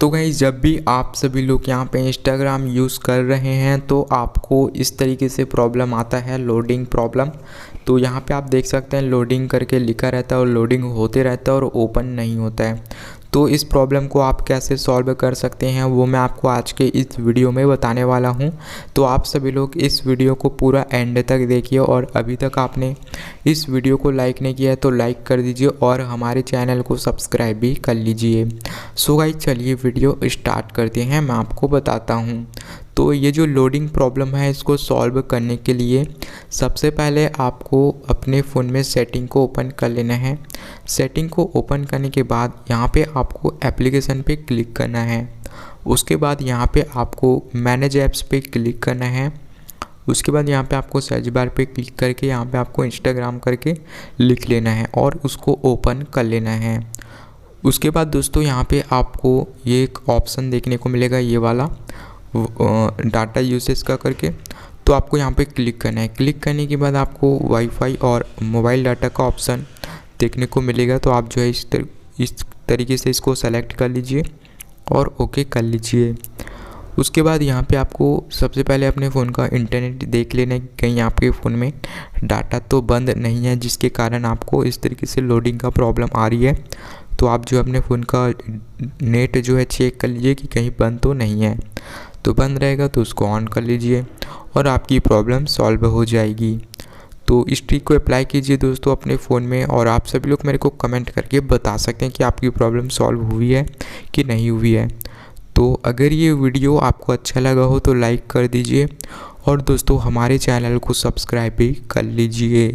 तो गाइस जब भी आप सभी लोग यहाँ पे इंस्टाग्राम यूज़ कर रहे हैं तो आपको इस तरीके से प्रॉब्लम आता है, लोडिंग प्रॉब्लम। तो यहाँ पे आप देख सकते हैं लोडिंग करके लिखा रहता है और लोडिंग होते रहता है और ओपन नहीं होता है। तो इस प्रॉब्लम को आप कैसे सॉल्व कर सकते हैं वो मैं आपको आज के इस वीडियो में बताने वाला हूँ। तो आप सभी लोग इस वीडियो को पूरा एंड तक देखिए और अभी तक आपने इस वीडियो को लाइक नहीं किया है तो लाइक कर दीजिए और हमारे चैनल को सब्सक्राइब भी कर लीजिए। सो गाइस चलिए वीडियो स्टार्ट करते हैं, मैं आपको बताता हूँ। तो ये जो लोडिंग प्रॉब्लम है इसको सॉल्व करने के लिए सबसे पहले आपको अपने फ़ोन में सेटिंग को ओपन कर लेना है। सेटिंग को ओपन करने के बाद यहाँ पे आपको एप्लीकेशन पे क्लिक करना है। उसके बाद यहाँ पे आपको मैनेज ऐप्स पे क्लिक करना है। उसके बाद यहाँ पे आपको सर्च बार पे क्लिक करके यहाँ पे आपको इंस्टाग्राम करके लिख लेना है और उसको ओपन कर लेना है। उसके बाद दोस्तों यहाँ पे आपको ये एक ऑप्शन देखने को मिलेगा, ये वाला डाटा यूसेज का करके। तो आपको यहाँ पे क्लिक करना है। क्लिक करने के बाद आपको वाईफाई और मोबाइल डाटा का ऑप्शन देखने को मिलेगा। तो आप जो है इस तरीके से इसको सेलेक्ट कर लीजिए और ओके कर लीजिए। उसके बाद यहाँ पे आपको सबसे पहले अपने फ़ोन का इंटरनेट देख लेना है, कहीं आपके फ़ोन में डाटा तो बंद नहीं है जिसके कारण आपको इस तरीके से लोडिंग का प्रॉब्लम आ रही है। तो आप जो अपने फ़ोन का नेट जो है चेक कर लीजिए कि कहीं बंद तो नहीं है। तो बंद रहेगा तो उसको ऑन कर लीजिए और आपकी प्रॉब्लम सॉल्व हो जाएगी। तो इस ट्रिक को अप्लाई कीजिए दोस्तों अपने फ़ोन में और आप सभी लोग मेरे को कमेंट करके बता सकते हैं कि आपकी प्रॉब्लम सॉल्व हुई है कि नहीं हुई है। तो अगर ये वीडियो आपको अच्छा लगा हो तो लाइक कर दीजिए और दोस्तों हमारे चैनल को सब्सक्राइब भी कर लीजिए।